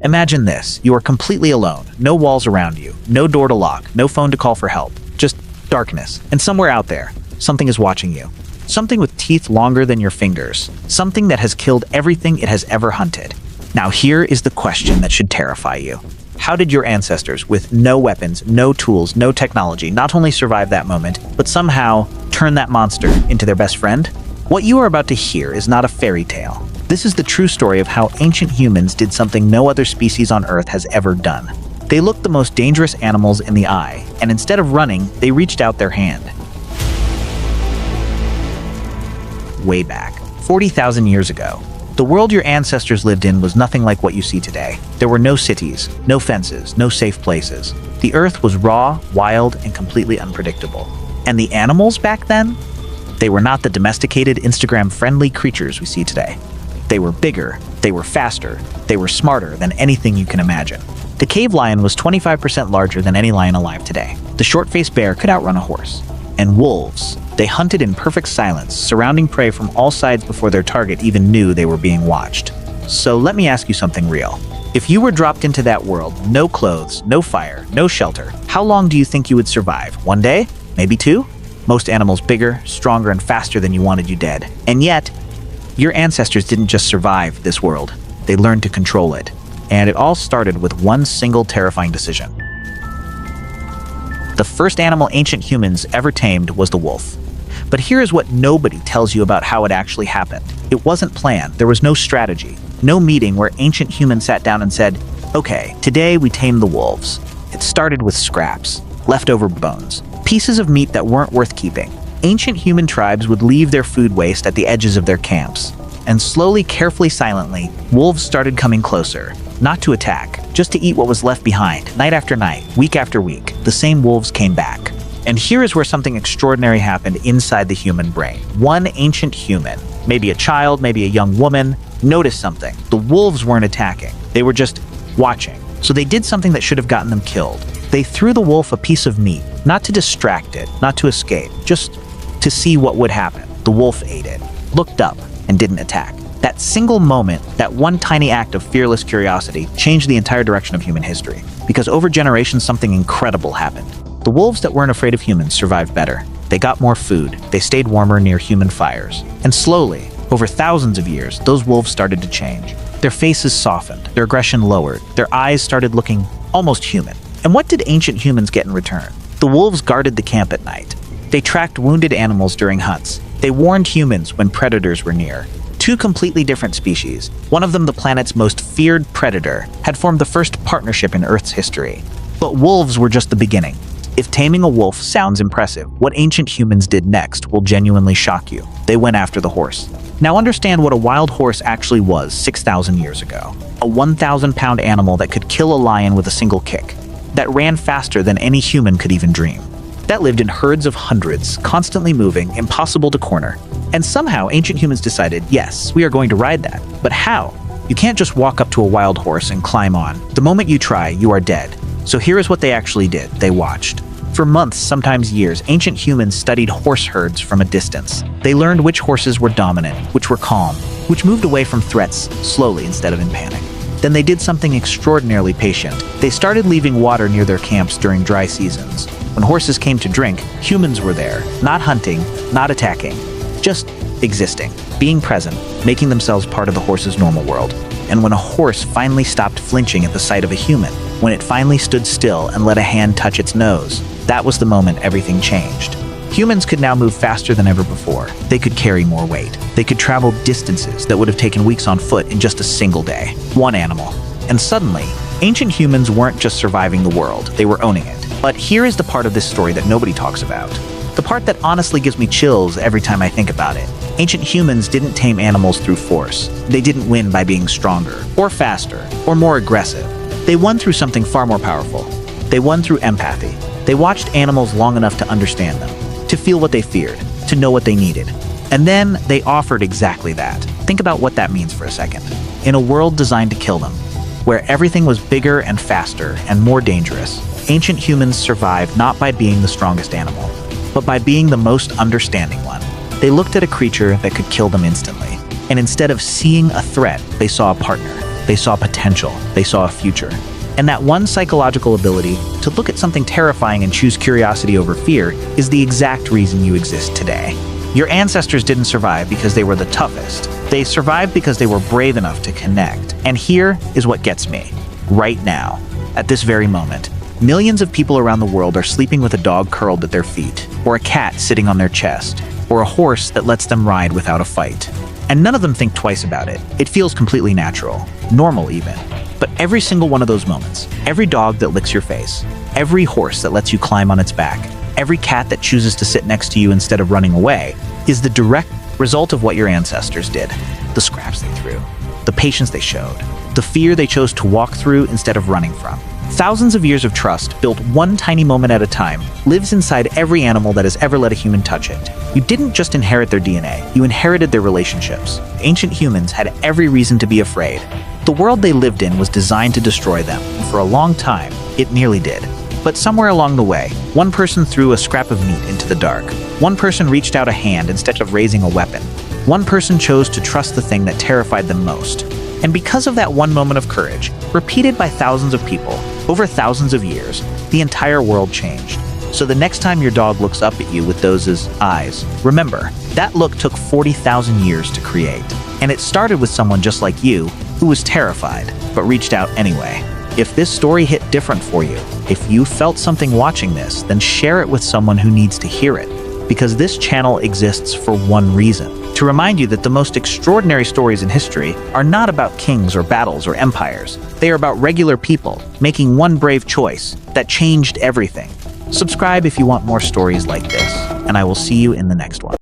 Imagine this. You are completely alone. No walls around you. No door to lock. No phone to call for help. Just darkness. And somewhere out there, something is watching you. Something with teeth longer than your fingers. Something that has killed everything it has ever hunted. Now here is the question that should terrify you. How did your ancestors, with no weapons, no tools, no technology, not only survive that moment, but somehow turn that monster into their best friend? What you are about to hear is not a fairy tale. This is the true story of how ancient humans did something no other species on Earth has ever done. They looked the most dangerous animals in the eye, and instead of running, they reached out their hand. Way back, 40,000 years ago, the world your ancestors lived in was nothing like what you see today. There were no cities, no fences, no safe places. The Earth was raw, wild, and completely unpredictable. And the animals back then? They were not the domesticated, Instagram-friendly creatures we see today. They were bigger, they were faster, they were smarter than anything you can imagine. The cave lion was 25% larger than any lion alive today. The short-faced bear could outrun a horse. And wolves, they hunted in perfect silence, surrounding prey from all sides before their target even knew they were being watched. So let me ask you something real. If you were dropped into that world, no clothes, no fire, no shelter, how long do you think you would survive? 1 day? Maybe 2? Most animals bigger, stronger, and faster than you wanted you dead. And yet, your ancestors didn't just survive this world, they learned to control it. And it all started with one single terrifying decision. The first animal ancient humans ever tamed was the wolf. But here is what nobody tells you about how it actually happened. It wasn't planned, there was no strategy, no meeting where ancient humans sat down and said, okay, today we tame the wolves. It started with scraps, leftover bones, pieces of meat that weren't worth keeping. Ancient human tribes would leave their food waste at the edges of their camps. And slowly, carefully, silently, wolves started coming closer. Not to attack, just to eat what was left behind. Night after night, week after week, the same wolves came back. And here is where something extraordinary happened inside the human brain. One ancient human, maybe a child, maybe a young woman, noticed something. The wolves weren't attacking. They were just watching. So they did something that should have gotten them killed. They threw the wolf a piece of meat, not to distract it, not to escape, just to see what would happen. The wolf ate it, looked up, and didn't attack. That single moment, that one tiny act of fearless curiosity, changed the entire direction of human history. Because over generations, something incredible happened. The wolves that weren't afraid of humans survived better. They got more food, they stayed warmer near human fires. And slowly, over thousands of years, those wolves started to change. Their faces softened, their aggression lowered, their eyes started looking almost human. And what did ancient humans get in return? The wolves guarded the camp at night. They tracked wounded animals during hunts. They warned humans when predators were near. Two completely different species, one of them the planet's most feared predator, had formed the first partnership in Earth's history. But wolves were just the beginning. If taming a wolf sounds impressive, what ancient humans did next will genuinely shock you. They went after the horse. Now understand what a wild horse actually was 6,000 years ago. A 1,000-pound animal that could kill a lion with a single kick. That ran faster than any human could even dream. That lived in herds of hundreds, constantly moving, impossible to corner. And somehow ancient humans decided, yes, we are going to ride that. But how? You can't just walk up to a wild horse and climb on. The moment you try, you are dead. So here is what they actually did. They watched. For months, sometimes years, ancient humans studied horse herds from a distance. They learned which horses were dominant, which were calm, which moved away from threats slowly instead of in panic. Then they did something extraordinarily patient. They started leaving water near their camps during dry seasons. When horses came to drink, humans were there, not hunting, not attacking, just existing, being present, making themselves part of the horse's normal world. And when a horse finally stopped flinching at the sight of a human, when it finally stood still and let a hand touch its nose, that was the moment everything changed. Humans could now move faster than ever before. They could carry more weight. They could travel distances that would have taken weeks on foot in just a single day. One animal. And suddenly, ancient humans weren't just surviving the world, they were owning it. But here is the part of this story that nobody talks about. The part that honestly gives me chills every time I think about it. Ancient humans didn't tame animals through force. They didn't win by being stronger, or faster, or more aggressive. They won through something far more powerful. They won through empathy. They watched animals long enough to understand them, to feel what they feared, to know what they needed. And then they offered exactly that. Think about what that means for a second. In a world designed to kill them, where everything was bigger and faster and more dangerous, ancient humans survived not by being the strongest animal, but by being the most understanding one. They looked at a creature that could kill them instantly, and instead of seeing a threat, they saw a partner. They saw potential. They saw a future. And that one psychological ability to look at something terrifying and choose curiosity over fear is the exact reason you exist today. Your ancestors didn't survive because they were the toughest. They survived because they were brave enough to connect. And here is what gets me. Right now, at this very moment, millions of people around the world are sleeping with a dog curled at their feet, or a cat sitting on their chest, or a horse that lets them ride without a fight. And none of them think twice about it. It feels completely natural, normal even. But every single one of those moments, every dog that licks your face, every horse that lets you climb on its back, every cat that chooses to sit next to you instead of running away, is the direct result of what your ancestors did. The scraps they threw, the patience they showed, the fear they chose to walk through instead of running from. Thousands of years of trust, built one tiny moment at a time, lives inside every animal that has ever let a human touch it. You didn't just inherit their DNA, you inherited their relationships. Ancient humans had every reason to be afraid. The world they lived in was designed to destroy them, and for a long time, it nearly did. But somewhere along the way, one person threw a scrap of meat into the dark. One person reached out a hand instead of raising a weapon. One person chose to trust the thing that terrified them most. And because of that one moment of courage, repeated by thousands of people, over thousands of years, the entire world changed. So the next time your dog looks up at you with those eyes, remember, that look took 40,000 years to create. And it started with someone just like you, who was terrified, but reached out anyway. If this story hit different for you, if you felt something watching this, then share it with someone who needs to hear it. Because this channel exists for one reason: to remind you that the most extraordinary stories in history are not about kings or battles or empires. They are about regular people making one brave choice that changed everything. Subscribe if you want more stories like this, and I will see you in the next one.